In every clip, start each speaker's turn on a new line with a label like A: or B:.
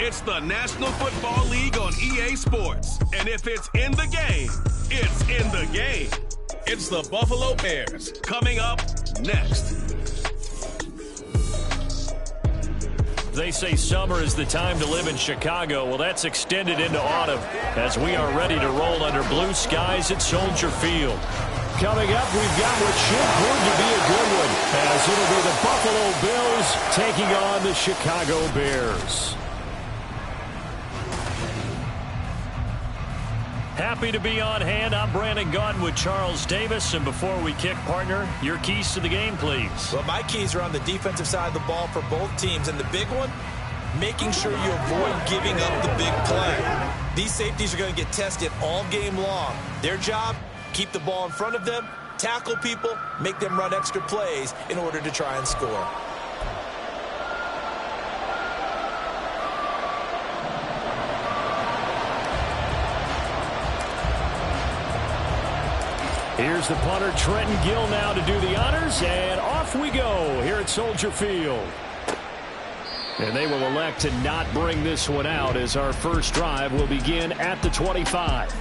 A: It's the National Football League on EA Sports. And if it's in the game, it's in the game. It's the Buffalo Bears coming up next.
B: They say summer is the time to live in Chicago. Well, that's extended into autumn as we are ready to roll under blue skies at Soldier Field. Coming up, we've got what should prove to be a good one, as it'll be the Buffalo Bills taking on the Chicago Bears. Happy to be on hand. I'm Brandon Gaudin with Charles Davis. And before we kick, partner, your keys to the game, please.
C: Well, my keys are on the defensive side of the ball for both teams. And the big one, making sure you avoid giving up the big play. These safeties are going to get tested all game long. Their job, keep the ball in front of them, tackle people, make them run extra plays in order to try and score.
B: Here's the punter, Trenton Gill, now to do the honors, and off we go here at Soldier Field. And they will elect to not bring this one out as our first drive will begin at the 25.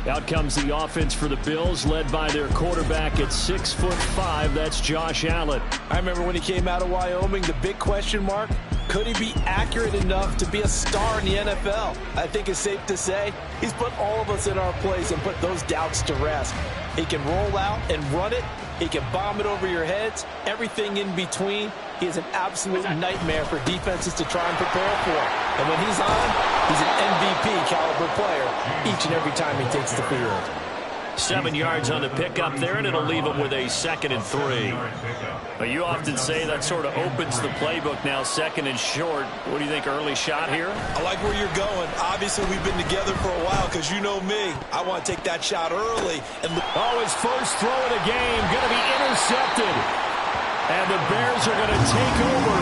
B: Out comes the offense for the Bills, led by their quarterback at 6'5". That's Josh Allen.
C: I remember when he came out of Wyoming, the big question mark, could he be accurate enough to be a star in the NFL? I think it's safe to say he's put all of us in our place and put those doubts to rest. He can roll out and run it. He can bomb it over your heads. Everything in between. He is an absolute nightmare for defenses to try and prepare for. And when he's on, he's an MVP caliber player each and every time he takes the field.
B: 7 yards on the pickup there, and it'll leave him with a 2nd and 3. But you often say that sort of opens the playbook now, 2nd and short. What do you think, early shot here?
C: I like where you're going. Obviously, we've been together for a while because you know me. I want to take that shot early. And
B: his first throw of the game going to be intercepted. And the Bears are going to take over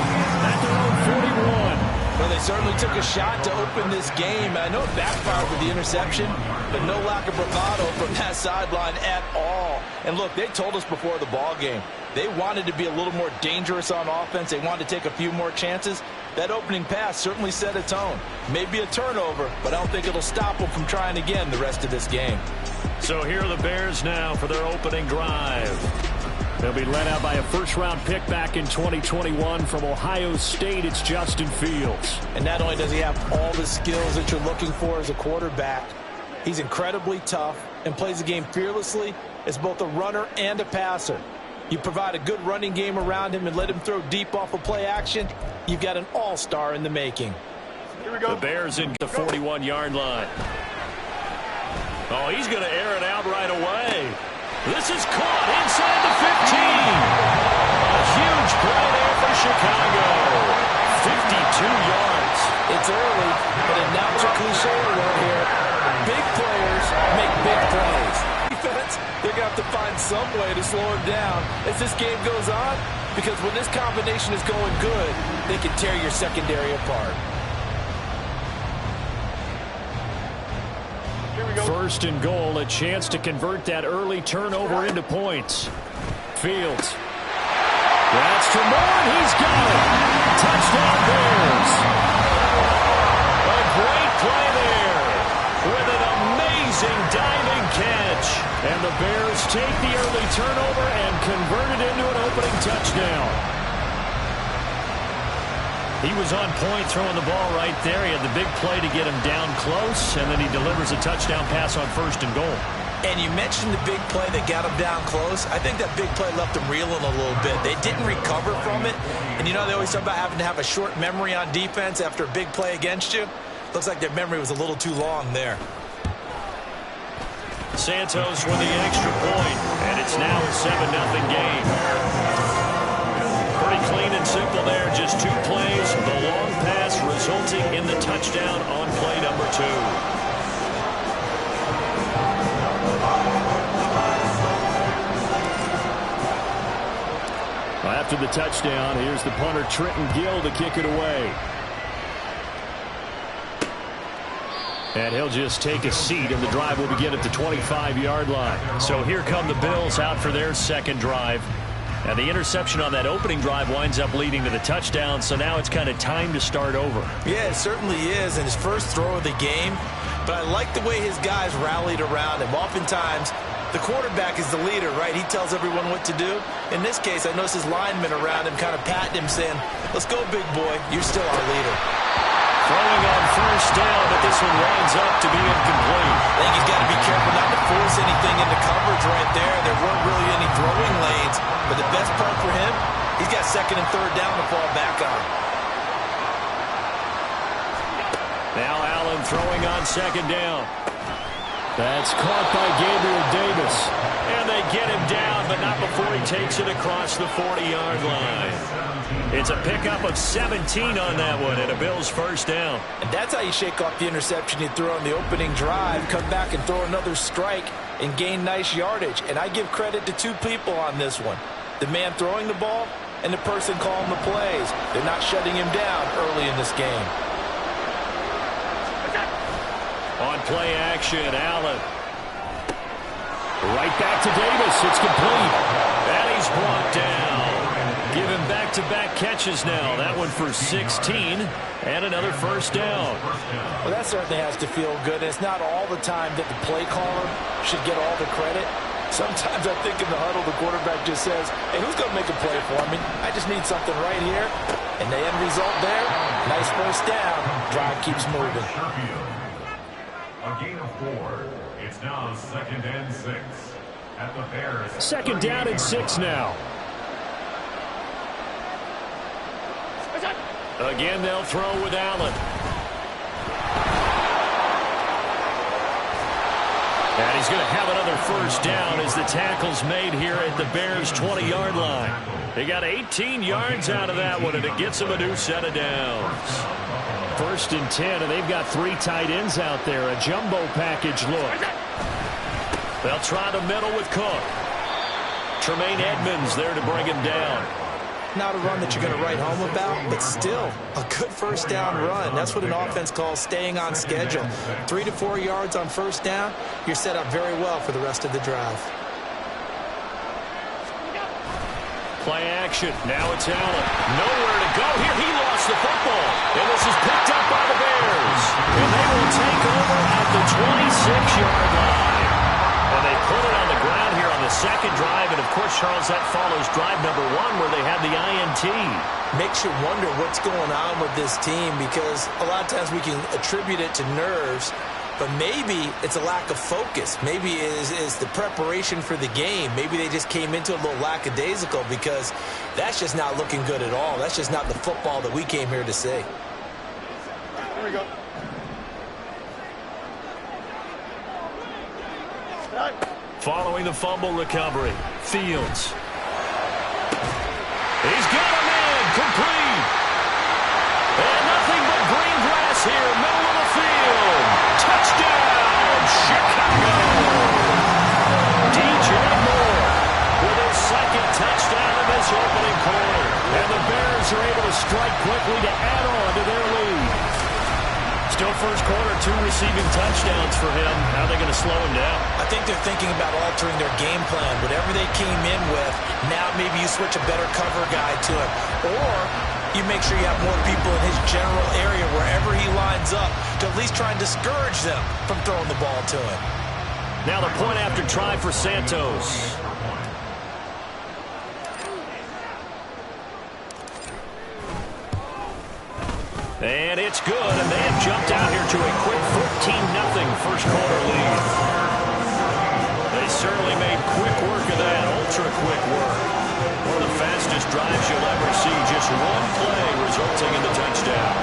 B: at their own 41.
C: Well, they certainly took a shot to open this game. I know it backfired with the interception, but no lack of bravado from that sideline at all. And look, they told us before the ball game, they wanted to be a little more dangerous on offense. They wanted to take a few more chances. That opening pass certainly set a tone. Maybe a turnover, but I don't think it'll stop them from trying again the rest of this game.
B: So here are the Bears now for their opening drive. They'll be led out by a first-round pick back in 2021 from Ohio State. It's Justin Fields.
C: And not only does he have all the skills that you're looking for as a quarterback, he's incredibly tough and plays the game fearlessly as both a runner and a passer. You provide a good running game around him and let him throw deep off of play action, you've got an all-star in the making.
B: Here we go. The Bears in the 41-yard line. Oh, he's going to air it out right away. This is caught inside the 15. A huge play there for Chicago. 52 yards.
C: It's early, but a natural cliche around here. Big players make big plays. Defense, they're going to have to find some way to slow him down as this game goes on, because when this combination is going good, they can tear your secondary apart.
B: First and goal, a chance to convert that early turnover into points. Fields. That's to Moore, he's got it. Touchdown Bears. A great play there with an amazing diving catch. And the Bears take the early turnover and convert it into an opening touchdown. He was on point throwing the ball right there. He had the big play to get him down close, and then he delivers a touchdown pass on first and goal.
C: And you mentioned the big play that got him down close. I think that big play left him reeling a little bit. They didn't recover from it. And you know, they always talk about having to have a short memory on defense after a big play against you. Looks like their memory was a little too long there.
B: Santos with the extra point, and it's now a 7-0 game. Pretty clean and simple there. Just 2 plays. The long pass resulting in the touchdown on play number 2. After the touchdown, here's the punter, Trenton Gill, to kick it away. And he'll just take a seat, and the drive will begin at the 25-yard line. So here come the Bills out for their second drive. And the interception on that opening drive winds up leading to the touchdown, so now it's kind of time to start over.
C: Yeah, it certainly is, and his first throw of the game. But I like the way his guys rallied around him. Oftentimes, the quarterback is the leader, right? He tells everyone what to do. In this case, I noticed his linemen around him kind of patting him, saying, let's go, big boy. You're still our leader.
B: Throwing on first down, but this one winds up to be incomplete.
C: I think he's got to be careful not to force anything into coverage right there. There weren't really any throwing lanes. But the best part for him, he's got second and third down to fall back on.
B: Now Allen throwing on second down. That's caught by Gabriel Davis. And they get him down, but not before he takes it across the 40-yard line. It's a pickup of 17 on that one, and a Bills first down.
C: And that's how you shake off the interception you threw on the opening drive, come back and throw another strike and gain nice yardage. And I give credit to two people on this one. The man throwing the ball and the person calling the plays. They're not shutting him down early in this game.
B: On play action, Allen. Right back to Davis. It's complete. And he's brought down. Give him back-to-back catches now. That one for 16 and another first down.
C: Well, that certainly has to feel good. It's not all the time that the play caller should get all the credit. Sometimes I think in the huddle, the quarterback just says, hey, who's going to make a play for me? I just need something right here. And the end result there, nice first down. Drive keeps moving.
D: A gain of 4. It's now 2nd and 6 at the Bears.
B: 2nd down and 6 now. Again, they'll throw with Allen. And he's going to have another first down as the tackle's made here at the Bears' 20-yard line. They got 18 yards out of that one, and it gets them a new set of downs. 1st and 10, and they've got 3 tight ends out there. A jumbo package look. They'll try the middle with Cook. Tremaine Edmonds there to bring him down.
C: Not a run that you're going to write home about, but still a good first down run. That's what an offense calls staying on schedule. 3 to 4 yards on first down, you're set up very well for the rest of the drive.
B: Play action. Now it's Allen. Nowhere to go here. He lost the football. And this is picked up by the Bears. And they will take over at the 26-yard line. And they put it on the ground here on the second drive. And, of course, Charles, that follows drive number 1 where they had the INT.
C: Makes you wonder what's going on with this team because a lot of times we can attribute it to nerves, but maybe it's a lack of focus. Maybe it is the preparation for the game. Maybe they just came into a little lackadaisical because that's just not looking good at all. That's just not the football that we came here to see.
E: Here we go.
B: Following the fumble recovery, Fields. He's got a man, complete. And nothing but green grass here, middle of the field. Touchdown, Chicago. DJ Moore with his 2nd touchdown in this opening quarter. And the Bears are able to strike quickly to add on to their lead. Still first quarter, 2 receiving touchdowns for him. How are they going to slow him down?
C: I think they're thinking about altering their game plan. Whatever they came in with, now maybe you switch a better cover guy to him. Or you make sure you have more people in his general area wherever he lines up to at least try and discourage them from throwing the ball to him.
B: Now the point after try for Santos. And it's good, and they have jumped out here to a quick 14-0 first quarter lead. They certainly made quick work of that, ultra-quick work. One of the fastest drives you'll ever see, just one play resulting in the touchdown.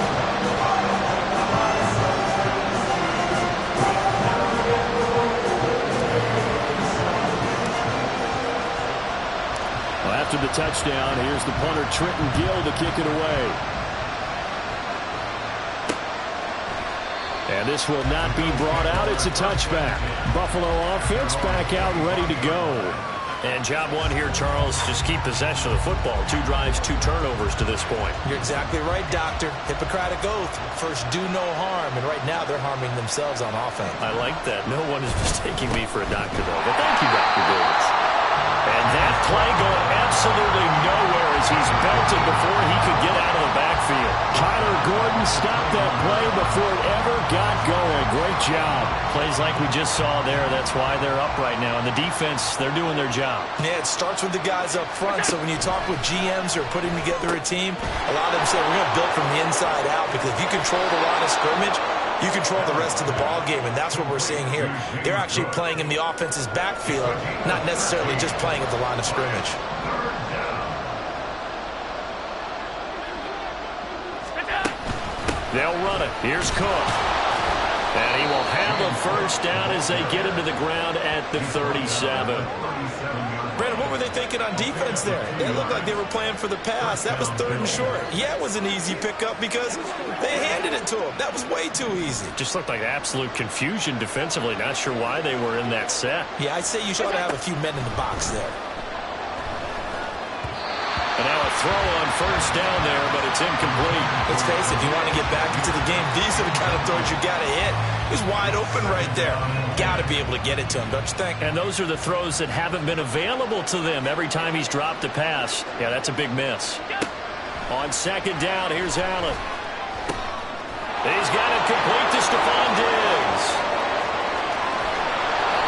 B: Well, after the touchdown, here's the punter Trenton Gill to kick it away. And this will not be brought out. It's a touchback. Buffalo offense back out and ready to go. And job 1 here, Charles, just keep possession of the football. 2 drives, 2 turnovers to this point.
C: You're exactly right, Doctor. Hippocratic oath. First, do no harm. And right now, they're harming themselves on offense.
B: I like that. No one is mistaking me for a doctor, though. But thank you, Dr. Davis. And that play going absolutely absolutely nowhere as he's belted before he could get out of the backfield. Kyler Gordon stopped that play before it ever got going. Great job.
F: Plays like we just saw there. That's why they're up right now. And the defense, they're doing their job.
C: Yeah, it starts with the guys up front. So when you talk with GMs who are putting together a team, a lot of them say we're going to build from the inside out, because if you control the line of scrimmage, you control the rest of the ball game, and that's what we're seeing here. They're actually playing in the offense's backfield, not necessarily just playing at the line of scrimmage.
B: They'll run it. Here's Cook. And he will have a first down as they get him to the ground at the 37.
C: Brandon, what were they thinking on defense there? They looked like they were playing for the pass. That was 3rd and short. Yeah, it was an easy pickup because they handed it to him. That was way too easy.
B: Just looked like absolute confusion defensively. Not sure why they were in that set.
C: Yeah, I'd say you should have a few men in the box there.
B: And now a throw on first down there, but it's incomplete.
C: Let's face it, if you want to get back into the game, these are the kind of throws you got to hit. He's wide open right there. Got to be able to get it to him, don't you think?
B: And those are the throws that haven't been available to them every time he's dropped a pass. Yeah, that's a big miss. On second down, here's Allen. He's got it complete to Stephon Diggs.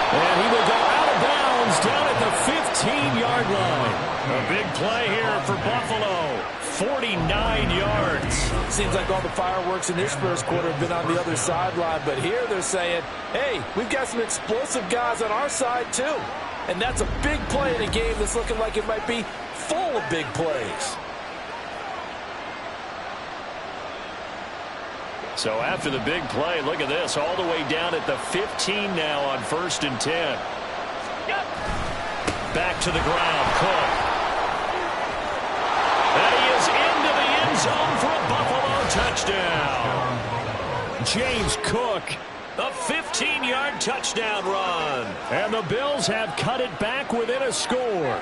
B: And he will go out of bounds down at the 15-yard line. A big play here for Buffalo. 49 yards.
C: Seems like all the fireworks in this first quarter have been on the other sideline, but here they're saying, hey, we've got some explosive guys on our side too. And that's a big play in a game that's looking like it might be full of big plays.
B: So after the big play, look at this, all the way down at the 15 now on 1st and 10. Back to the ground, Cook. And he is into the end zone for a Buffalo touchdown. James Cook, a 15-yard touchdown run. And the Bills have cut it back within a score.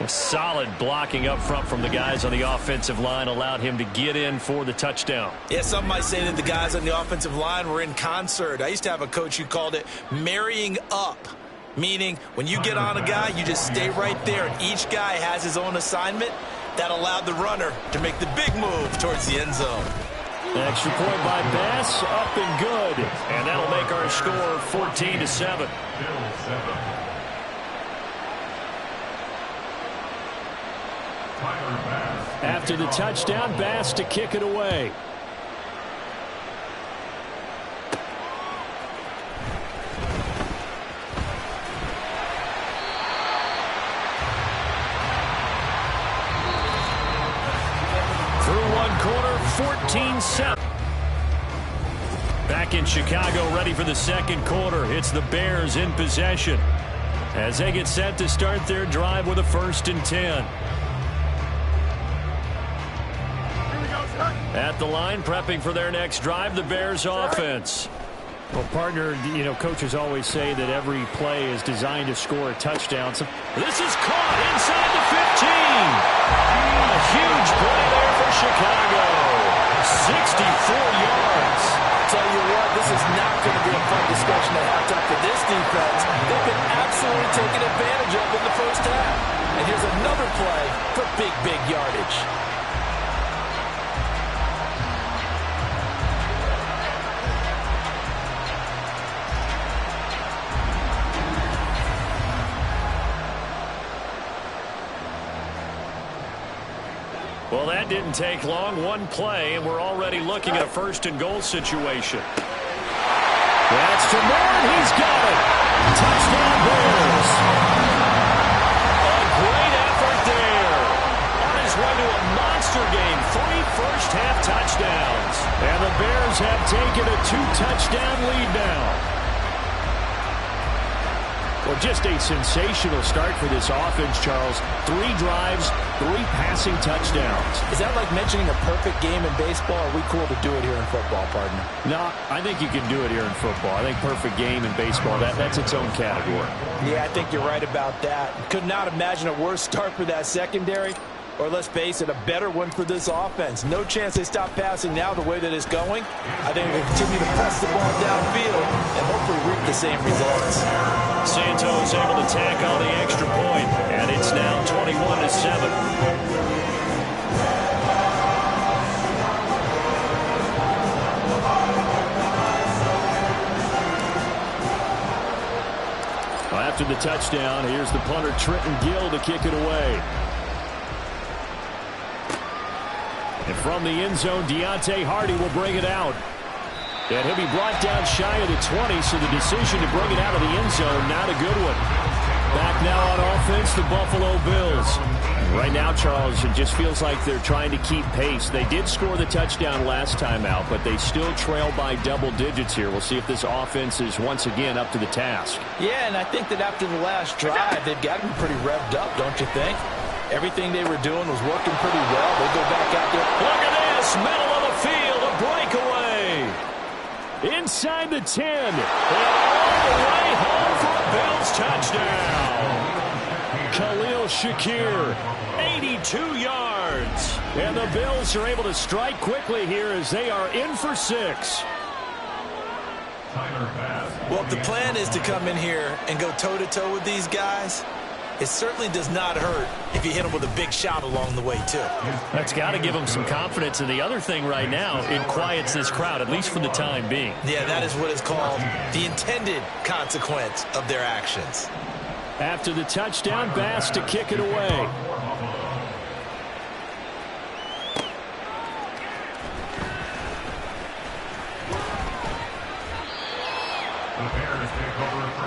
B: Solid blocking up front from the guys on the offensive line allowed him to get in for the touchdown.
C: Yeah, some might say that the guys on the offensive line were in concert. I used to have a coach who called it marrying up, meaning when you get on a guy, you just stay right there, and each guy has his own assignment. That allowed the runner to make the big move towards the end zone.
B: Extra point by Bass, up and good. And that'll make our score 14-7. After the touchdown, Bass to kick it away. Through one quarter, 14-7. Back in Chicago, ready for the second quarter. It's the Bears in possession as they get set to start their drive with a 1st and 10. At the line, prepping for their next drive, the Bears offense. Well, partner, you know, coaches always say that every play is designed to score a touchdown. So this is caught inside the 15. A huge play there for Chicago. 64 yards.
C: Tell you what, this is not going to be a fun discussion to have after this defense. They've been absolutely taken advantage of in the first half. And here's another play for big yardage.
B: Well, that didn't take long. One play, and we're already looking at a 1st and goal situation. That's to Moore, and he's got it. Touchdown, Bears. A great effort there. On his way to a monster game, 3 first-half touchdowns. And the Bears have taken a 2-touchdown lead now. Well, just a sensational start for this offense, Charles. 3 drives, 3 passing touchdowns.
C: Is that like mentioning a perfect game in baseball? Or are we cool to do it here in football, partner?
B: No, I think you can do it here in football. I think perfect game in baseball, that's its own category.
C: Yeah, I think you're right about that. Could not imagine a worse start for that secondary. Or let's face it, a better one for this offense. No chance they stop passing now the way that it's going. I think we'll continue to press the ball downfield and hopefully reap the same results.
B: Santos able to tack on the extra point, and it's now touchdown. Here's the punter, Trenton Gill, to kick it away. And from the end zone, Deontay Hardy will bring it out. And he'll be brought down shy of the 20, so the decision to bring it out of the end zone, not a good one. Back now on offense, the Buffalo Bills. Right now, Charles, it just feels like they're trying to keep pace. They did score the touchdown last time out, but they still trail by double digits here. We'll see if this offense is once again up to the task.
C: Yeah, and I think that after the last drive, they've got to be pretty revved up, don't you think? Everything they were doing was working pretty well. They go back out there.
B: Look at this, middle of the field, a breakaway. Inside the 10, and all the way home for a Bills touchdown. Khalil Shakir, 82 yards. And the Bills are able to strike quickly here as they are in for 6.
C: Well, if the plan is to come in here and go toe-to-toe with these guys, it certainly does not hurt if you hit them with a big shot along the way, too.
F: That's got to give them some confidence. And the other thing right now, it quiets this crowd, at least for the time being.
C: Yeah, that is what is called the intended consequence of their actions.
B: After the touchdown, Bass to kick it away.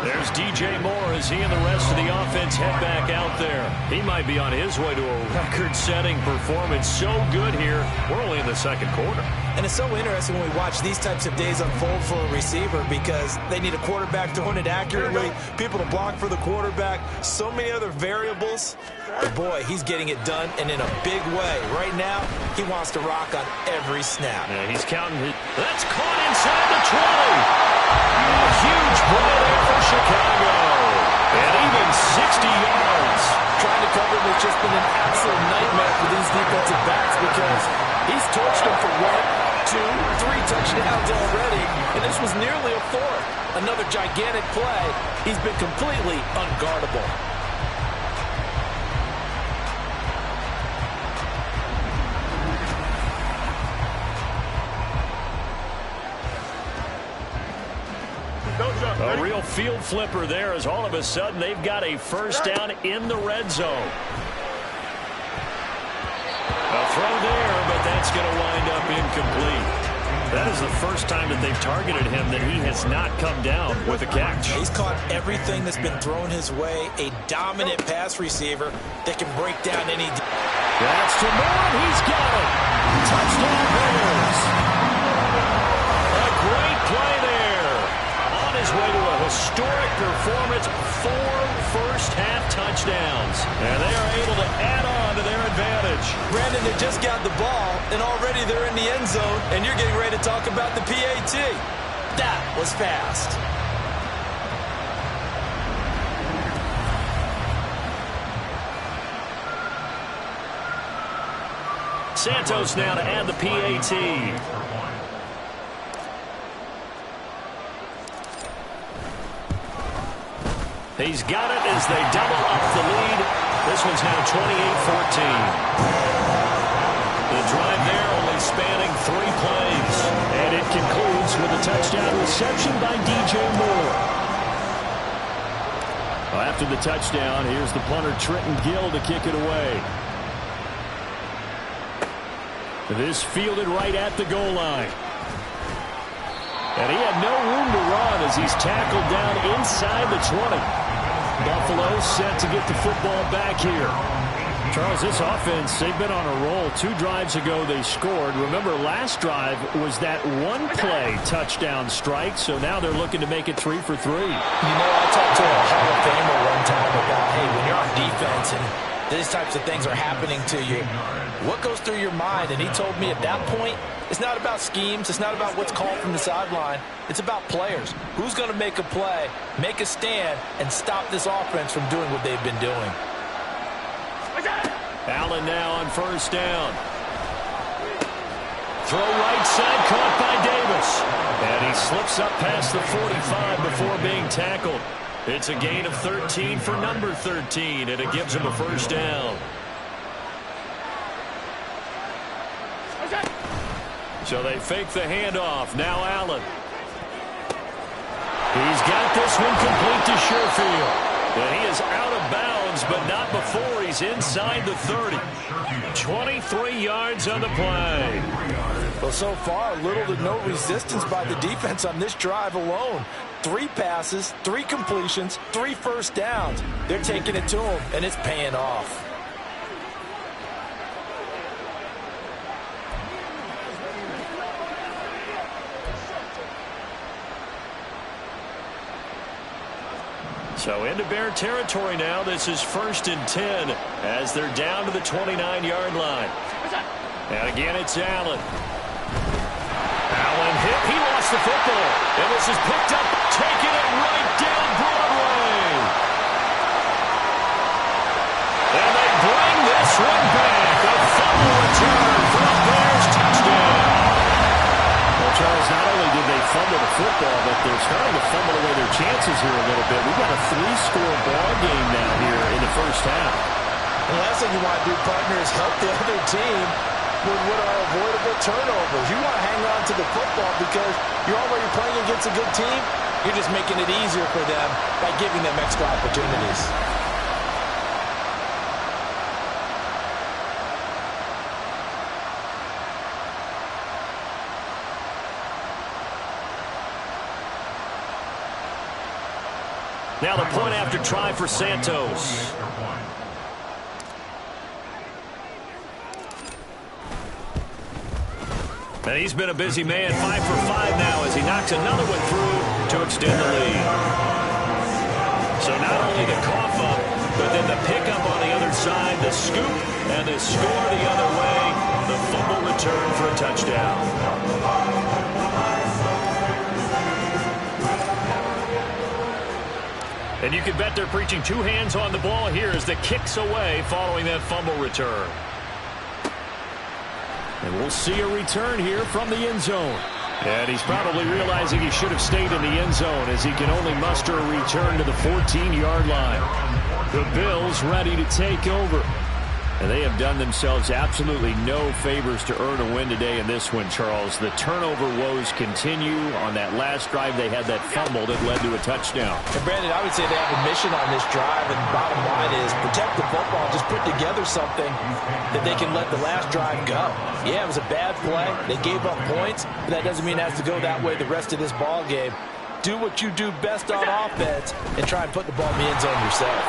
B: There's DJ Moore as he and the rest of the offense head back out there. He might be on his way to a record-setting performance. So good here. We're only in the second quarter.
C: And it's so interesting when we watch these types of days unfold for a receiver because they need a quarterback throwing it accurately, people to block for the quarterback, so many other variables. But boy, he's getting it done and in a big way. Right now, he wants to rock on every snap.
B: Yeah, he's counting it. That's caught inside the 20. A huge play there for Chicago. And even 60 yards.
C: Trying to cover him has just been an absolute nightmare for these defensive backs because he's torched them for 1, 2, 3 touchdowns already. And this was nearly a 4th. Another gigantic play. He's been completely unguardable.
B: A real field flipper there as all of a sudden they've got a first down in the red zone. A throw there, but that's going to wind up incomplete. That is the first time that they've targeted him that he has not come down with a catch.
C: He's caught everything that's been thrown his way. A dominant pass receiver that can break down any...
B: That's to Moore. He's got it. Touchdown Bears. A great play there. On his way to a historic performance, 4 first-half touchdowns. And they are able to add on to their advantage.
C: Brandon, they just got the ball, and already they're in the end zone, and you're getting ready to talk about the PAT. That was fast.
B: Santos now to add the PAT. He's got it as they double up the lead. This one's now 28-14. The drive there only spanning 3 plays. And it concludes with a touchdown reception by DJ Moore. Well, after the touchdown, here's the punter, Trenton Gill, to kick it away. This fielded right at the goal line. And he had no room to run as he's tackled down inside the 20. Buffalo set to get the football back here. Charles, this offense, they've been on a roll. 2 drives ago they scored. Remember, last drive was that 1-play touchdown strike, so now they're looking to make it 3 for 3.
C: You know, I talked to a Hall of Famer one time about, hey, when you're on defense and these types of things are happening to you, what goes through your mind? And he told me at that point, it's not about schemes. It's not about what's called from the sideline. It's about players. Who's going to make a play, make a stand, and stop this offense from doing what they've been doing?
B: Allen now on first down. Throw right side, caught by Davis. And he slips up past the 45 before being tackled. It's a gain of 13 for number 13, and it gives him a first down. So they fake the handoff. Now Allen. He's got this one complete to Sherfield. And he is out of bounds, but not before he's inside the 30. 23 yards on the play.
C: Well, so far, little to no resistance by the defense on this drive alone. 3 passes, 3 completions, 3 first downs. They're taking it to him, and it's paying off.
B: So into Bear territory now. This is 1st and 10 as they're down to the 29-yard line. And again, it's Allen. Allen hit. He lost the football. And this is picked up, taking it right down Broadway. And they bring this one back. A fumble return for a Bears touchdown. Well, Charles, not only did they fumble the football, but they're starting to fumble away their chances here a little bit. We've got a 3-score ball game now here in the first half.
C: The last thing you want to do, partner, is help the other team with what are avoidable turnovers. You want to hang on to the football because you're already playing against a good team. You're just making it easier for them by giving them extra opportunities.
B: Now the point after try for Santos. And he's been a busy man, 5 for 5 now as he knocks another one through to extend the lead. So not only the cough up, but then the pickup on the other side, the scoop, and the score the other way, the fumble return for a touchdown. And you can bet they're preaching 2 hands on the ball here as the kick's away following that fumble return. And we'll see a return here from the end zone. And he's probably realizing he should have stayed in the end zone as he can only muster a return to the 14-yard line. The Bills ready to take over. And they have done themselves absolutely no favors to earn a win today in this one, Charles. The turnover woes continue. On that last drive, they had that fumble that led to a touchdown.
C: And Brandon, I would say they have a mission on this drive, and bottom line is protect the football. Just put together something that they can let the last drive go. Yeah, it was a bad play. They gave up points, but that doesn't mean it has to go that way the rest of this ball game. Do what you do best on offense and try and put the ball in the end zone yourself.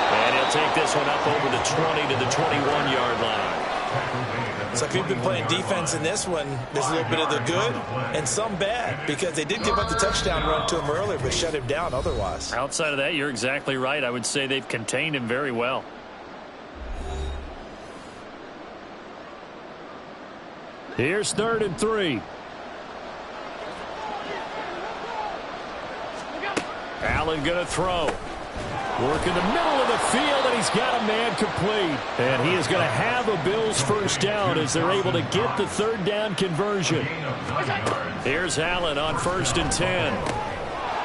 B: And he'll take this one up over the 20 to the 21-yard line.
C: So if you've been playing defense in this one, there's a little bit of the good and some bad because they did give up the touchdown run to him earlier but shut him down otherwise.
F: Outside of that, you're exactly right. I would say they've contained him very well.
B: Here's 3rd and 3. Allen going to throw. Work in the middle of the field, and he's got a man complete. And he is going to have a Bills first down as they're able to get the 3rd down conversion. Here's Allen on 1st and 10.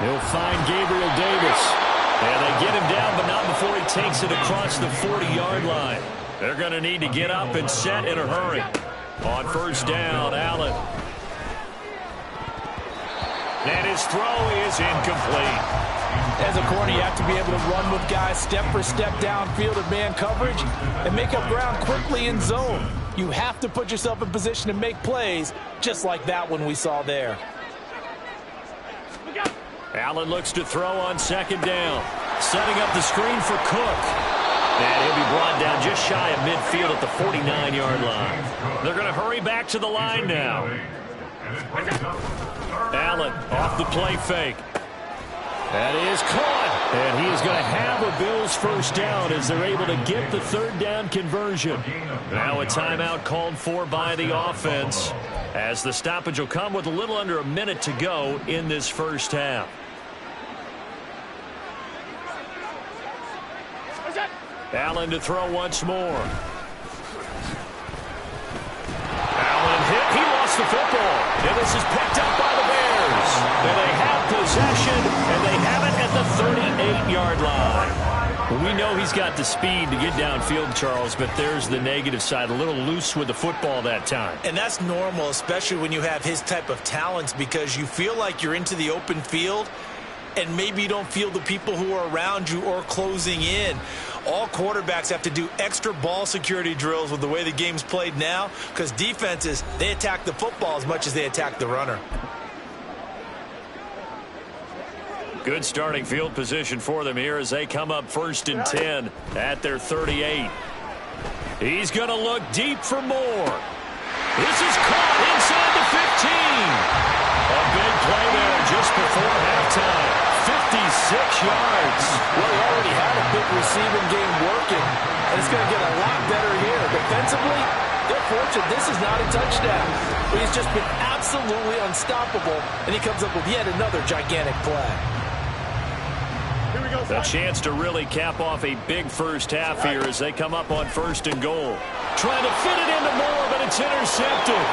B: He'll find Gabriel Davis. And they get him down, but not before he takes it across the 40-yard line. They're going to need to get up and set in a hurry. On 1st down, Allen. And his throw is incomplete.
C: As a corner, you have to be able to run with guys step for step downfield of man coverage and make up ground quickly in zone. You have to put yourself in position to make plays, just like that one we saw there.
B: Allen looks to throw on 2nd down. Setting up the screen for Cook. And he'll be brought down just shy of midfield at the 49-yard line. They're going to hurry back to the line now. Allen off the play fake. That is caught. And he is going to have a Bills first down as they're able to get the 3rd down conversion. Now a timeout called for by the offense as the stoppage will come with a little under a minute to go in this first half. Allen to throw once more. Allen hit. He lost the football. And this is picked up by the Bears. And they have possession, and they have it at the 38-yard line. We know he's got the speed to get downfield, Charles, but there's the negative side. A little loose with the football that time.
C: And that's normal, especially when you have his type of talents, because you feel like you're into the open field, and maybe you don't feel the people who are around you or closing in. All quarterbacks have to do extra ball security drills with the way the game's played now, because defenses, they attack the football as much as they attack the runner.
B: Good starting field position for them here as they come up 1st and 10 at their 38. He's going to look deep for more. This is caught inside the 15. A big play there just before halftime. 56 yards.
C: Well, he already had a big receiving game working, and it's going to get a lot better here. Defensively, they're fortunate this is not a touchdown. But he's just been absolutely unstoppable, and he comes up with yet another gigantic play.
B: A chance to really cap off a big first half here as they come up on 1st and goal. Trying to fit it into Moore, but it's intercepted.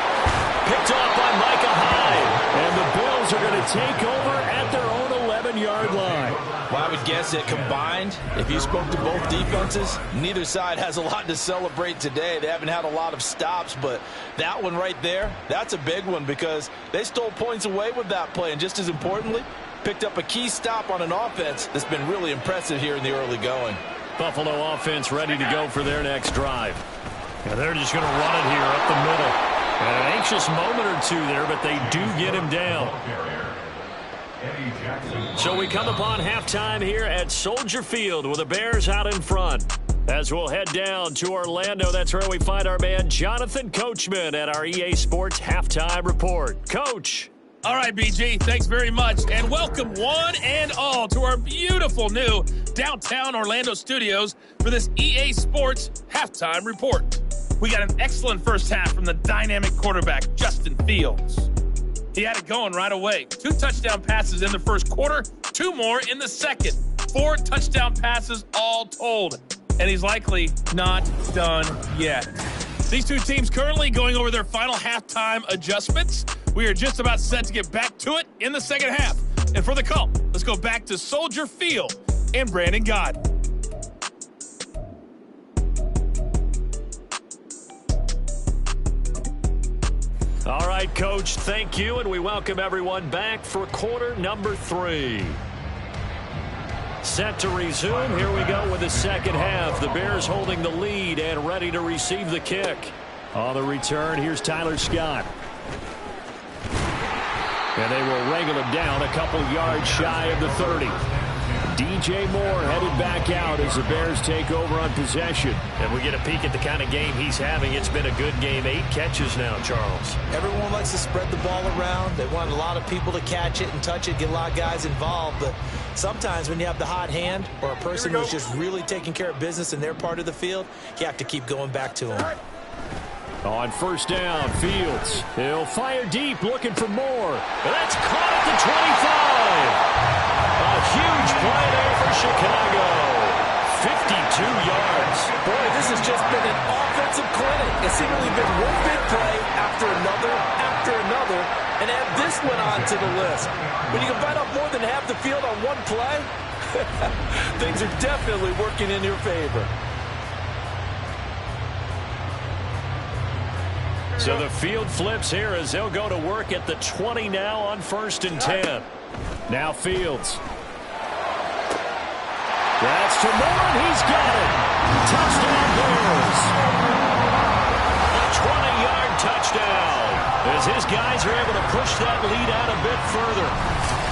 B: Picked off by Micah Hyde. And the Bills are going to take over at their own 11-yard line.
C: Well, I would guess that combined, if you spoke to both defenses, neither side has a lot to celebrate today. They haven't had a lot of stops, but that one right there, that's a big one because they stole points away with that play. And just as importantly, picked up a key stop on an offense that's been really impressive here in the early going.
B: Buffalo offense ready to go for their next drive. And they're just going to run it here up the middle. And an anxious moment or two there, but they do get him down. So we come upon halftime here at Soldier Field with the Bears out in front. As we'll head down to Orlando, that's where we find our man Jonathan Coachman at our EA Sports Halftime Report. Coach.
G: All right, BG, thanks very much, and welcome one and all to our beautiful new downtown Orlando studios for this EA Sports Halftime Report. We got an excellent first half from the dynamic quarterback, Justin Fields. He had it going right away. 2 touchdown passes in the first quarter, 2 more in the second. 4 touchdown passes all told, and he's likely not done yet. These two teams currently going over their final halftime adjustments. We are just about set to get back to it in the second half. And for the call, let's go back to Soldier Field and Brandon God.
B: All right, Coach, thank you, and we welcome everyone back for quarter number 3. Set to resume. Here we go with the second half. The Bears holding the lead and ready to receive the kick. On the return, here's Tyler Scott. And they will wrangle him down a couple yards shy of the 30. DJ Moore headed back out as the Bears take over on possession.
F: And we get a peek at the kind of game he's having. It's been a good game. 8 catches now, Charles.
C: Everyone likes to spread the ball around. They want a lot of people to catch it and touch it, get a lot of guys involved. But sometimes when you have the hot hand or a person who's just really taking care of business in their part of the field, you have to keep going back to them.
B: On first down, Fields. He'll fire deep, looking for more. And that's caught at the 25. A huge play there for Chicago. 52 yards.
C: Boy, this has just been an offensive clinic. It's seemingly been one big play after another, and add this one on to the list. When you can bite up more than half the field on one play, things are definitely working in your favor.
B: So the field flips here as they'll go to work at the 20 now on 1st and 10. Now Fields. That's to Moore, and he's got it. Touchdown Bears. A 20-yard touchdown as his guys are able to push that lead out a bit further.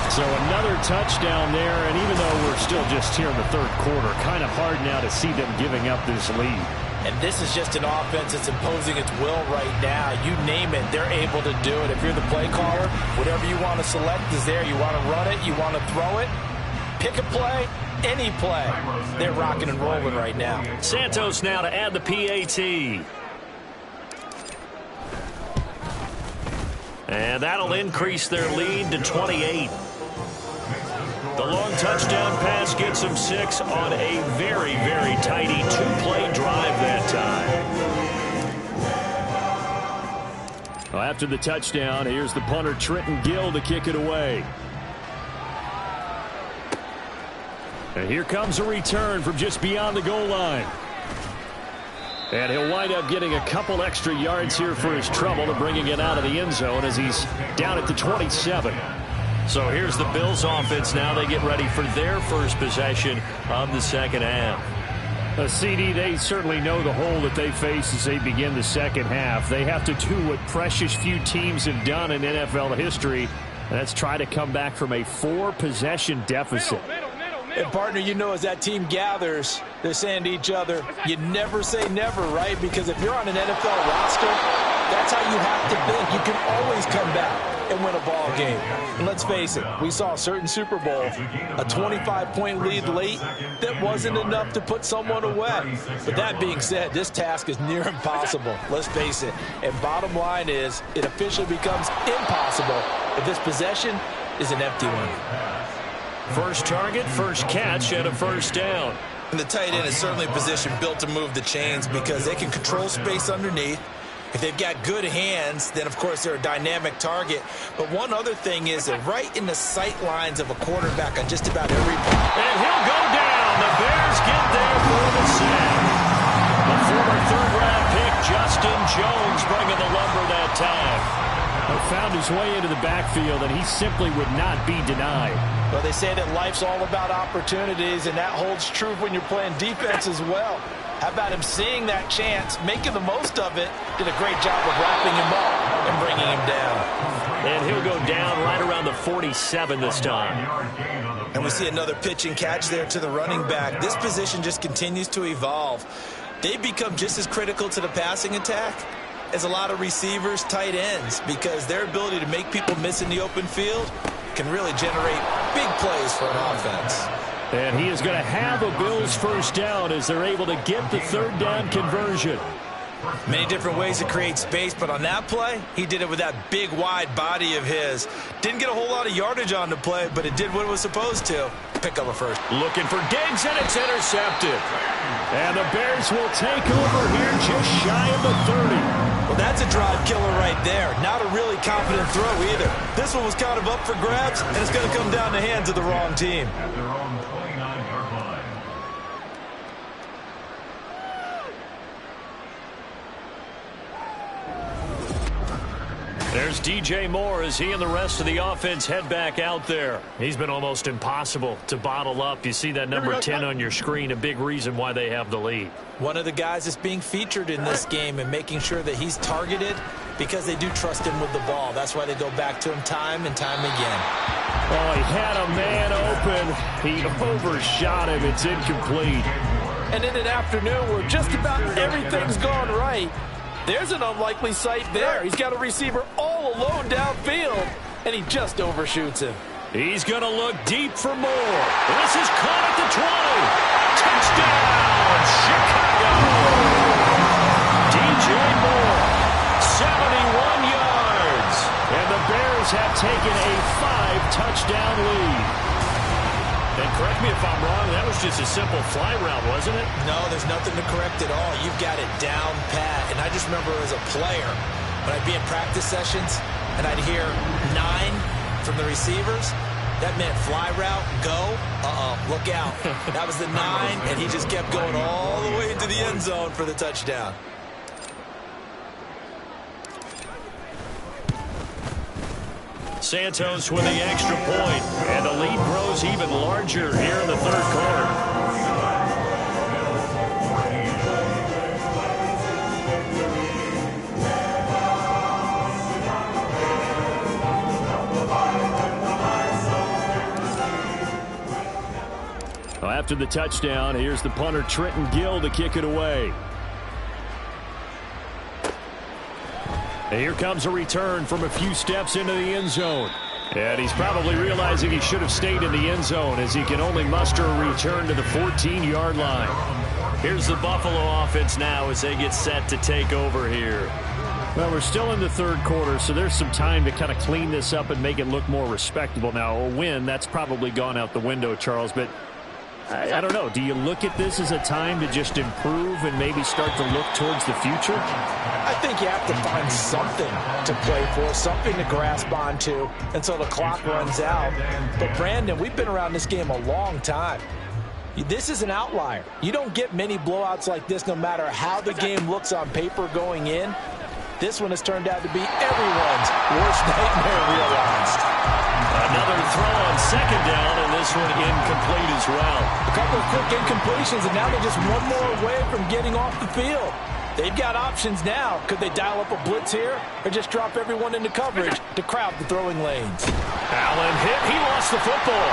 B: So another touchdown there, and even though we're still just here in the third quarter, kind of hard now to see them giving up this lead.
C: And this is just an offense that's imposing its will right now. You name it, they're able to do it. If you're the play caller, whatever you want to select is there. You want to run it, you want to throw it, pick a play, any play. They're rocking and rolling right now.
B: Santos now to add the PAT. And that'll increase their lead to 28. The long touchdown pass gets them 6 on a very, very tidy 2-play drive that time. Well, after the touchdown, here's the punter Trenton Gill to kick it away. And here comes a return from just beyond the goal line. And he'll wind up getting a couple extra yards here for his trouble and bringing it out of the end zone as he's down at the 27. So here's the Bills offense now. They get ready for their first possession of the second half.
F: CD, they certainly know the hole that they face as they begin the second half. They have to do what precious few teams have done in NFL history, and that's try to come back from a 4-possession deficit.
C: And, partner, you know, as that team gathers, they're saying to each other, you never say never, right? Because if you're on an NFL roster, that's how you have to think. You can always come back and win a ball game. And let's face it, we saw a certain Super Bowl, a 25-point lead late that wasn't enough to put someone away. But that being said, this task is near impossible. Let's face it. And bottom line is, it officially becomes impossible if this possession is an empty one.
B: First target, first catch, and a first down.
H: And the tight end is certainly a position built to move the chains because they can control space underneath. If they've got good hands, then, of course, they're a dynamic target. But one other thing is they're right in the sight lines of a quarterback on just about every play.
B: And he'll go down. The Bears get there for the sack. The former third-round pick, Justin Jones, bringing the lumber that time.
F: Found his way into the backfield, and he simply would not be denied.
C: Well, they say that life's all about opportunities, and that holds true when you're playing defense as well. How about him seeing that chance, making the most of it, did a great job of wrapping him up and bringing him down.
B: And he'll go down right around the 47 this time.
H: And we see another pitch and catch there to the running back. This position just continues to evolve. They become just as critical to the passing attack as a lot of receivers, tight ends, because their ability to make people miss in the open field can really generate big plays for an offense.
F: And he is going to have a Bills first down as they're able to get the third down conversion.
H: Many different ways to create space, but on that play, he did it with that big, wide body of his. Didn't get a whole lot of yardage on the play, but it did what it was supposed to. Pick up a first.
B: Looking for Diggs, and it's intercepted.
F: And the Bears will take over here just shy of the 30.
C: Well, that's a drive killer right there. Not a really confident throw either. This one was kind of up for grabs, and it's going to come down the hands of the wrong team.
D: At their own 29-yard line.
B: There's DJ Moore as he and the rest of the offense head back out there. He's been almost impossible to bottle up. You see that number 10 on your screen, a big reason why they have the lead.
C: One of the guys that's being featured in this game and making sure that he's targeted because they do trust him with the ball. That's why they go back to him time and time again.
F: Oh, he had a man open. He overshot him. It's incomplete.
C: And in an afternoon where just about everything's gone right, there's an unlikely sight there. He's got a receiver all alone downfield, and he just overshoots him.
B: He's going to look deep for more. This is caught at the 20. Touchdown, Chicago. DJ Moore, 71 yards.
F: And the Bears have taken a 5-touchdown lead.
B: And correct me if I'm wrong, that was just a simple fly route, wasn't it?
H: No, there's nothing to correct at all. You've got it down pat. And I just remember as a player, when I'd be in practice sessions and I'd hear 9 from the receivers, that meant fly route, go, look out. That was the 9, and he just kept going all the way into the end zone for the touchdown.
B: Santos with the extra point, and the lead grows even larger here in the third quarter.
F: Well, after the touchdown, here's the punter Trenton Gill to kick it away. And here comes a return from a few steps into the end zone. And he's probably realizing he should have stayed in the end zone as he can only muster a return to the 14-yard line.
B: Here's the Buffalo offense now as they get set to take over here.
F: Well, we're still in the third quarter, so there's some time to kind of clean this up and make it look more respectable. Now, a win, that's probably gone out the window, Charles, but I don't know. Do you look at this as a time to just improve and maybe start to look towards the future?
C: I think you have to find something to play for, something to grasp onto until the clock runs out. But, Brandon, we've been around this game a long time. This is an outlier. You don't get many blowouts like this no matter how the game looks on paper going in. This one has turned out to be everyone's worst nightmare realized.
B: Another throw on second down, and this one incomplete as well.
C: A couple of quick incompletions, and now they're just one more away from getting off the field. They've got options now. Could they dial up a blitz here or just drop everyone into coverage to crowd the throwing lanes?
B: Allen hit. He lost the football.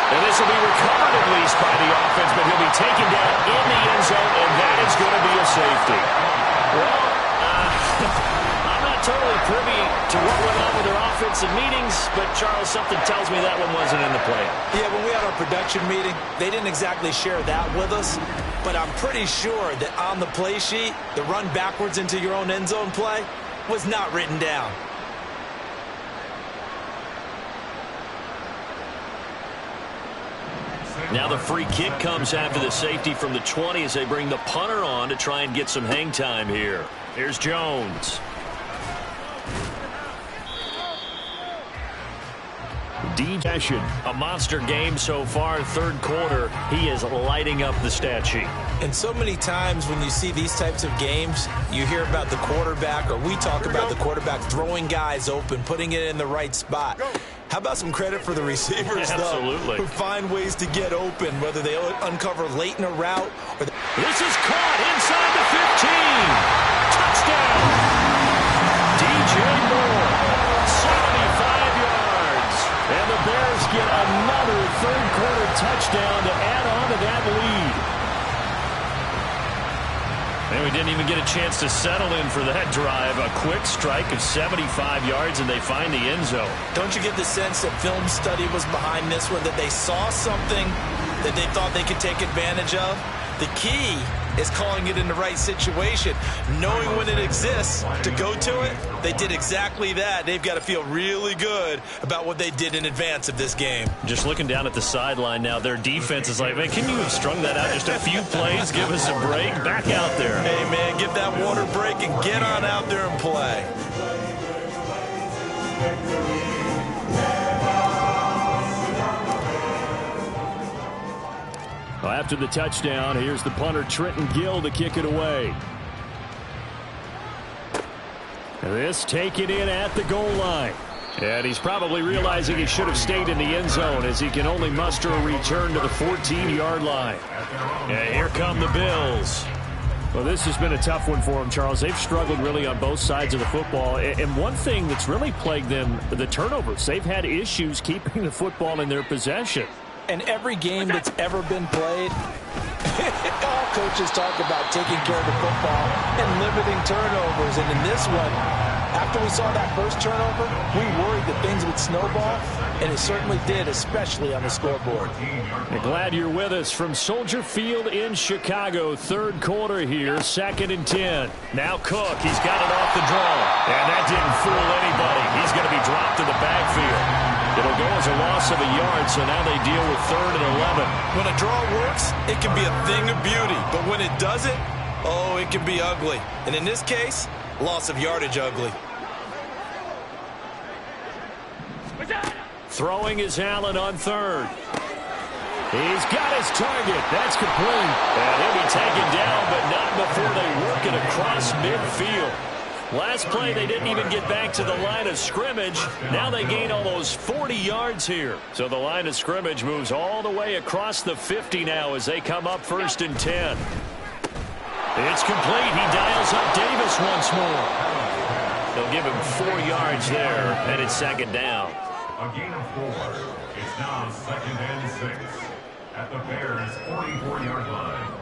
B: And this will be recovered at least by the offense, but he'll be taken down in the end zone, and that is going to be a safety. Well, I'm not totally privy to what went on with their offensive meetings, but Charles, something tells me that one wasn't in the plan.
H: Yeah, when we had our production meeting, they didn't exactly share that with us, but I'm pretty sure that on the play sheet, the run backwards into your own end zone play was not written down.
B: Now the free kick comes after the safety from the 20 as they bring the punter on to try and get some hang time here. Here's Jones. D-Session, a monster game so far, third quarter. He is lighting up the stat sheet.
H: And so many times when you see these types of games, you hear about the quarterback, or we talk about the quarterback throwing guys open, putting it in the right spot. How about some credit for the receivers, though, who find ways to get open, whether they uncover late in a route.
B: This is caught inside the 15. Touchdown. DJ Moore, 75 yards. And the Bears get another third-quarter touchdown to add on to that lead. And we didn't even get a chance to settle in for that drive. A quick strike of 75 yards, and they find the end zone.
H: Don't you get the sense that film study was behind this one, that they saw something that they thought they could take advantage of? The key is calling it in the right situation, knowing when it exists to go to it. They did exactly that. They've got to feel really good about what they did in advance of this game.
B: Just looking down at the sideline now, their defense is like, man, can you have strung that out just a few plays? Give us a break. Back out there.
H: Hey, man, get that water break and get on out there and play.
F: After the touchdown, here's the punter, Trenton Gill, to kick it away. This taken in at the goal line. And he's probably realizing he should have stayed in the end zone as he can only muster a return to the 14-yard line.
B: And here come the Bills.
F: Well, this has been a tough one for them, Charles. They've struggled really on both sides of the football. And one thing that's really plagued them, the turnovers. They've had issues keeping the football in their possession.
C: And every game that's ever been played, all coaches talk about taking care of the football and limiting turnovers. And in this one, after we saw that first turnover, we worried that things would snowball, and it certainly did, especially on the scoreboard.
F: I'm glad you're with us from Soldier Field in Chicago. Third quarter here, 2nd and 10. Now Cook, he's got it off the draw. And that didn't fool anybody. He's going to be dropped in the backfield. It'll go as a loss of a yard, so now they deal with 3rd and 11.
H: When a draw works, it can be a thing of beauty. But when it doesn't, oh, it can be ugly. And in this case, loss of yardage ugly.
F: Throwing is Allen on 3rd. He's got his target. That's complete.
B: And he'll be taken down, but not before they work it across midfield. Last play, they didn't even get back to the line of scrimmage. Now they gain almost 40 yards here. So the line of scrimmage moves all the way across the 50 now as they come up 1st and 10. It's complete. He dials up Davis once more. They'll give him 4 yards there, and it's 2nd down.
D: A gain of 4. It's now 2nd and 6 at the Bears' 44-yard line.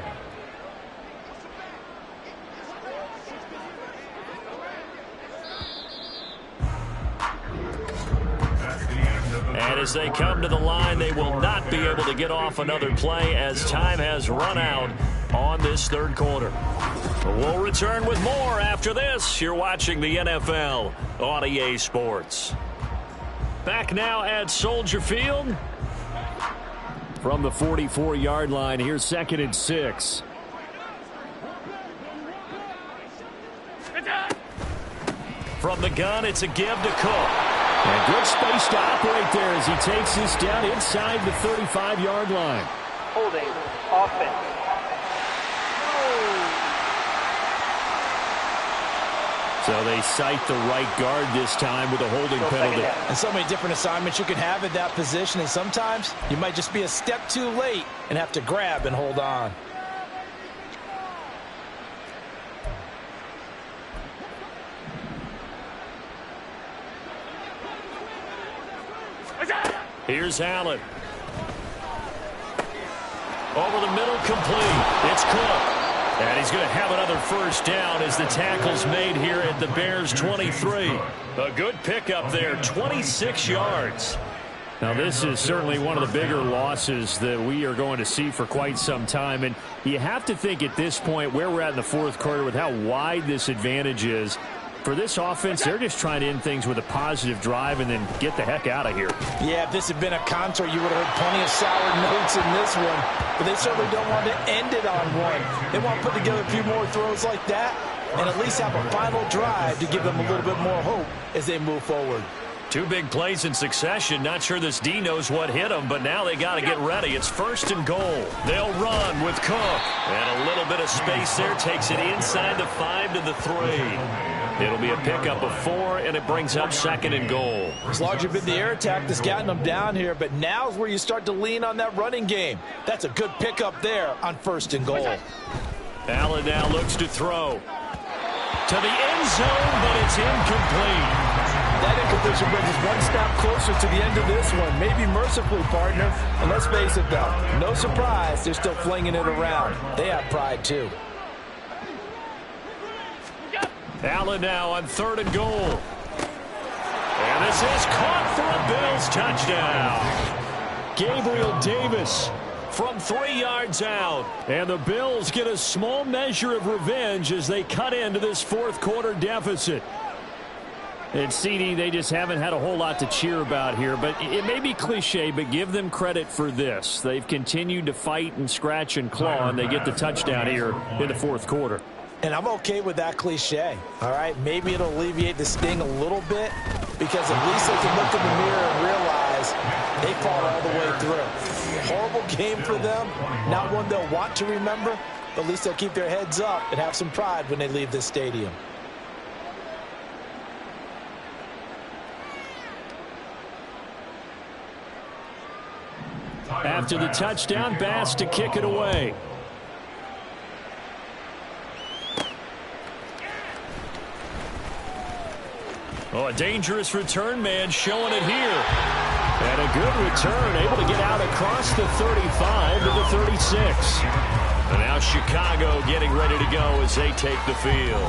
B: And as they come to the line, they will not be able to get off another play as time has run out on this third quarter. We'll return with more after this. You're watching the NFL on EA Sports. Back now at Soldier Field.
F: From the 44-yard line, here's 2nd and 6.
B: From the gun, it's a give to Cook.
F: And good space to operate there as he takes this down inside the 35-yard line.
I: Holding offense.
F: So So they cite the right guard this time with a holding penalty.
C: And so many different assignments you can have at that position, and sometimes you might just be a step too late and have to grab and hold on.
F: Here's Allen. Over the middle, complete. It's Cook. And he's going to have another first down as the tackle's made here at the Bears' 23. A good pickup there, 26 yards. Now, this is certainly one of the bigger losses that we are going to see for quite some time. And you have to think at this point where we're at in the fourth quarter with how wide this advantage is. For this offense, they're just trying to end things with a positive drive and then get the heck out of here.
C: Yeah, if this had been a concert, you would have heard plenty of sour notes in this one. But they certainly don't want to end it on one. They want to put together a few more throws like that and at least have a final drive to give them a little bit more hope as they move forward.
F: Two big plays in succession. Not sure this D knows what hit them, but now they got to get ready. It's 1st and goal. They'll run with Cook. And a little bit of space there. Takes it inside the 5 to the 3. It'll be a pickup of 4, and it brings up 2nd and goal.
C: It's largely been the air attack that's gotten them down here, but now's where you start to lean on that running game. That's a good pickup there on 1st and goal.
F: Allen now looks to throw. To the end zone, but it's incomplete.
C: That incompletion brings us one step closer to the end of this one. Maybe mercifully, partner. And let's face it, though, no surprise, they're still flinging it around. They have pride, too.
F: Allen now on 3rd and goal. And this is caught for a Bills touchdown. Gabriel Davis from 3 yards out. And the Bills get a small measure of revenge as they cut into this fourth quarter deficit. And CD, they just haven't had a whole lot to cheer about here. But it may be cliche, but give them credit for this. They've continued to fight and scratch and claw, and they get the touchdown here in the fourth quarter.
C: And I'm okay with that cliche, all right? Maybe it'll alleviate the sting a little bit because at least they can look in the mirror and realize they fought all the way through. Horrible game for them, not one they'll want to remember, but at least they'll keep their heads up and have some pride when they leave this stadium.
F: After the touchdown, Bass to kick it away. Oh, a dangerous return man showing it here. And a good return, able to get out across the 35 to the 36. And now Chicago getting ready to go as they take the field.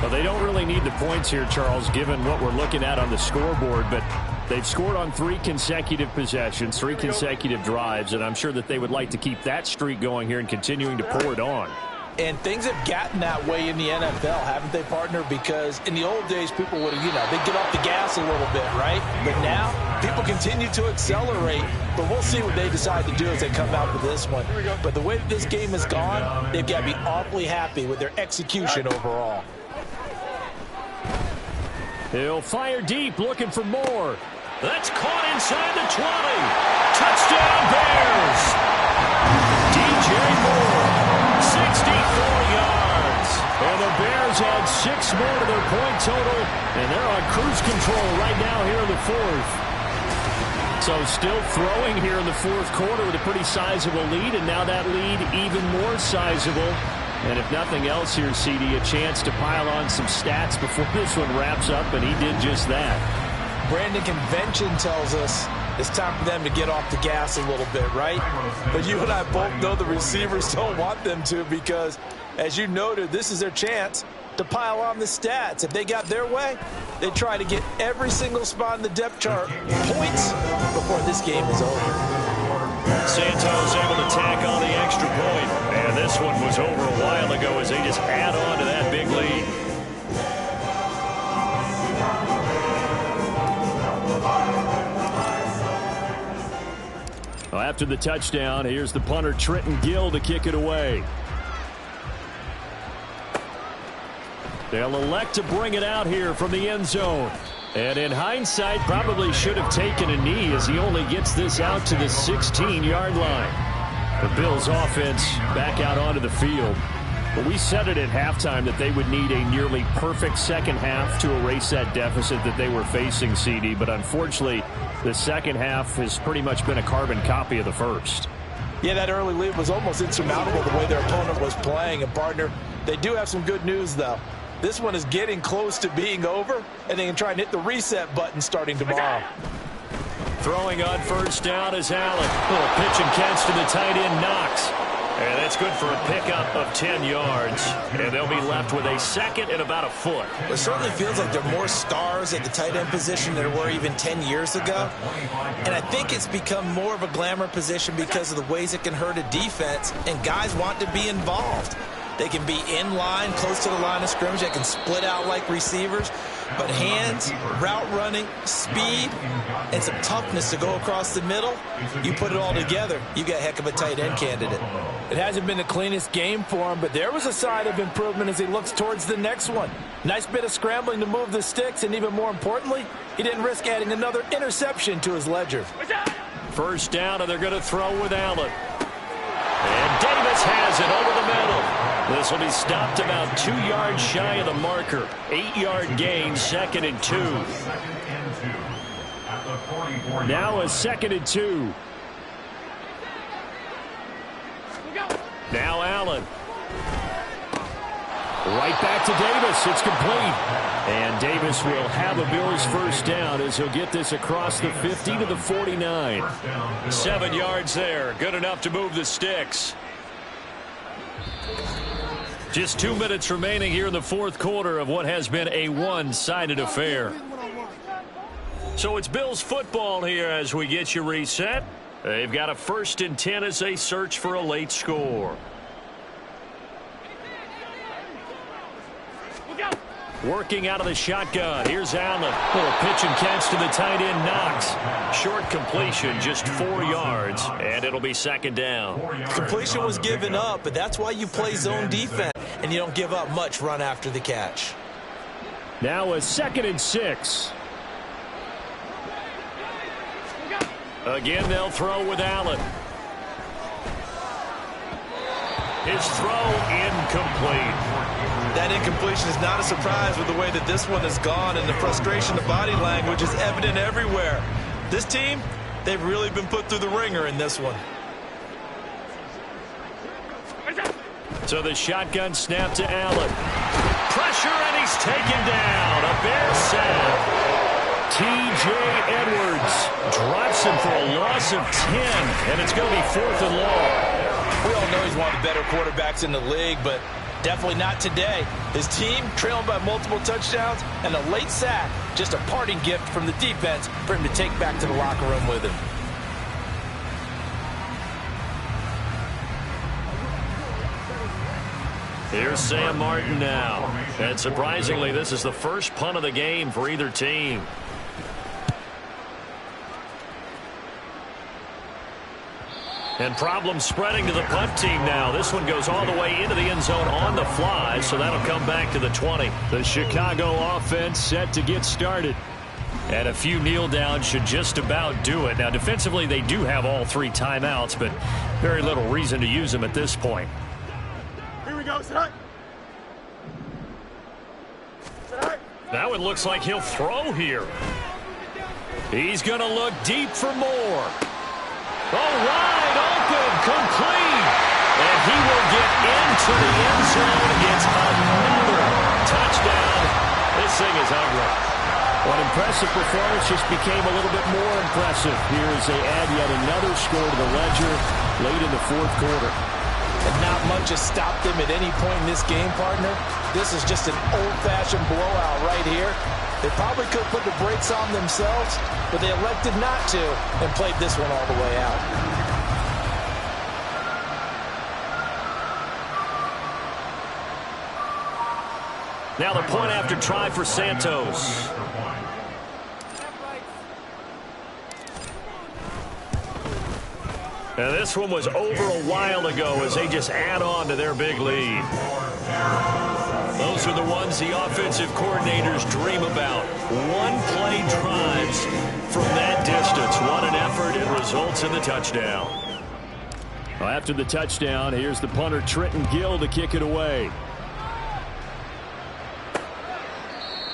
F: Well, they don't really need the points here, Charles, given what we're looking at on the scoreboard. But they've scored on 3 consecutive possessions, 3 consecutive drives. And I'm sure that they would like to keep that streak going here and continuing to pour it on.
C: And things have gotten that way in the NFL, haven't they, partner? Because in the old days, people would have, they'd get off the gas a little bit, right? But now, people continue to accelerate. But we'll see what they decide to do as they come out with this one. But the way that this game has gone, they've got to be awfully happy with their execution overall.
F: He'll fire deep, looking for more. That's caught inside the 20. Touchdown, Bears! DJ Moore. 64 yards. And the Bears add 6 more to their point total, and they're on cruise control right now here in the fourth. So still throwing here in the fourth quarter with a pretty sizable lead, and now that lead even more sizable. And if nothing else here, CD, a chance to pile on some stats before this one wraps up, and he did just that.
C: Brandon, convention tells us it's time for them to get off the gas a little bit, right? But you and I both know the receivers don't want them to because, as you noted, this is their chance to pile on the stats. If they got their way, they try to get every single spot in the depth chart points before this game is over.
F: Santos able to tack on the extra point. And this one was over a while ago as they just add on to that big lead. Well, after the touchdown, here's the punter Trenton Gill to kick it away. They'll elect to bring it out here from the end zone. And in hindsight, probably should have taken a knee as he only gets this out to the 16-yard line. The Bills offense back out onto the field. But we said it at halftime that they would need a nearly perfect second half to erase that deficit that they were facing, CD. But unfortunately, the second half has pretty much been a carbon copy of the first.
C: Yeah, that early lead was almost insurmountable the way their opponent was playing. And, partner, they do have some good news, though. This one is getting close to being over, and they can try and hit the reset button starting tomorrow.
F: Throwing on first down is Allen. Little pitch and catch to the tight end, Knox. And that's good for a pickup of 10 yards. And they'll be left with a second and about a foot.
H: It certainly feels like there are more stars at the tight end position than there were even 10 years ago. And I think it's become more of a glamour position because of the ways it can hurt a defense, and guys want to be involved. They can be in line, close to the line of scrimmage. They can split out like receivers. But hands, route running, speed, and some toughness to go across the middle, you put it all together, you got a heck of a tight end candidate.
C: It hasn't been the cleanest game for him, but there was a sign of improvement as he looks towards the next one. Nice bit of scrambling to move the sticks, and even more importantly, he didn't risk adding another interception to his ledger.
F: First down, and they're going to throw with Allen. And Davis has it over the middle. This will be stopped about 2 yards shy of the marker. 8-yard gain, 2nd and 2. Now a 2nd and 2. Now Allen. Right back to Davis. It's complete. And Davis will have a Bills first down as he'll get this across the 50 to the 49. 7 yards there. Good enough to move the sticks. Just 2 minutes remaining here in the fourth quarter of what has been a one-sided affair. So it's Bills football here as we get you reset. They've got a 1st and 10 as they search for a late score. Working out of the shotgun. Here's Allen. Little pitch and catch to the tight end, Knox. Short completion, just 4 yards, and it'll be 2nd down.
H: Completion was given up, but that's why you play zone defense, and you don't give up much run after the catch.
F: Now a 2nd and 6. Again, they'll throw with Allen. His throw incomplete.
C: That incompletion is not a surprise with the way that this one has gone, and the frustration, the body language is evident everywhere. This team, they've really been put through the ringer in this one.
F: So the shotgun snap to Allen. Pressure, and he's taken down. A Bear sack. T.J. Edwards drops him for a loss of 10, and it's going to be 4th and long.
C: We all know he's one of the better quarterbacks in the league, but definitely not today. His team trailing by multiple touchdowns, and a late sack, just a parting gift from the defense for him to take back to the locker room with him.
F: Here's Sam Martin now. And surprisingly, this is the first punt of the game for either team. And problems spreading to the punt team now. This one goes all the way into the end zone on the fly, so that'll come back to the 20. The Chicago offense set to get started. And a few kneel downs should just about do it. Now, defensively, they do have all 3 timeouts, but very little reason to use them at this point.
E: Here we go, set.
F: That one looks like he'll throw here. He's going to look deep for more. Oh, wide open, complete. And he will get into the end zone. It's another touchdown. This thing is ugly. One impressive performance just became a little bit more impressive here as they add yet another score to the ledger late in the fourth quarter.
C: And not much has stopped them at any point in this game, partner. This is just an old-fashioned blowout right here. They probably could put the brakes on themselves, but they elected not to and played this one all the way out.
F: Now the point after try for Santos. Now this one was over a while ago as they just add on to their big lead. Those are the ones the offensive coordinators dream about. One-play drives from that distance. What an effort. It results in the touchdown. Well, after the touchdown, here's the punter Trenton Gill to kick it away.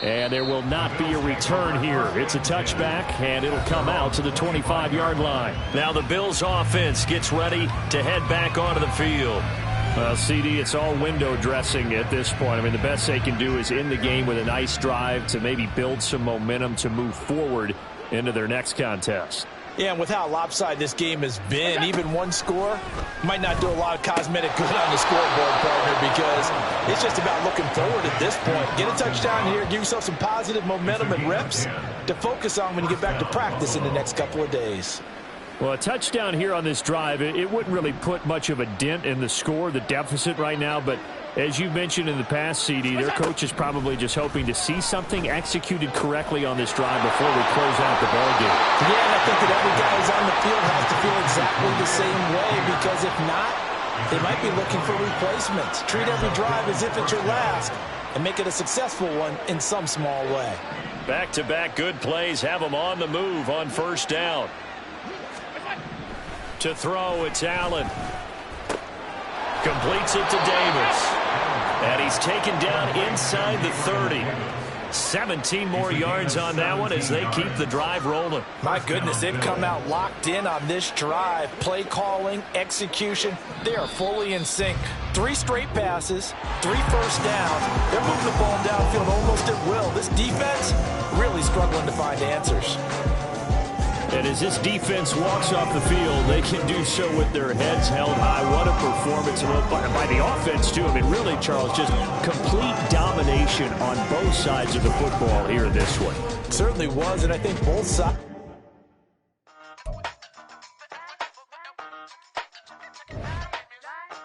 F: And there will not be a return here. It's a touchback, and it'll come out to the 25-yard line. Now the Bills offense gets ready to head back onto the field. Well, CD, it's all window dressing at this point. I mean, the best they can do is end the game with a nice drive to maybe build some momentum to move forward into their next contest.
C: Yeah, and with how lopsided this game has been, even one score might not do a lot of cosmetic good on the scoreboard, partner, because it's just about looking forward at this point. Get a touchdown here, give yourself some positive momentum and reps to focus on when you get back to practice in the next couple of days.
F: Well, a touchdown here on this drive, it wouldn't really put much of a dent in the score, the deficit right now, but as you mentioned in the past, CD, their coach is probably just hoping to see something executed correctly on this drive before we close out the ballgame.
C: Yeah, and I think that every guy who's on the field has to feel exactly the same way, because if not, they might be looking for replacements. Treat every drive as if it's your last and make it a successful one in some small way.
F: Back-to-back good plays have them on the move on first down. To throw, it's Allen. Completes it to Davis. And he's taken down inside the 30. 17 more yards on that one as they keep the drive rolling.
C: My goodness, they've come out locked in on this drive. Play calling, execution, they are fully in sync. 3 straight passes, 3 first downs. They're moving the ball downfield almost at will. This defense really struggling to find answers.
F: And as this defense walks off the field, they can do so with their heads held high. What a performance by the offense, too. I mean, really, Charles, just complete domination on both sides of the football here in this one.
C: It certainly was, and I think both sides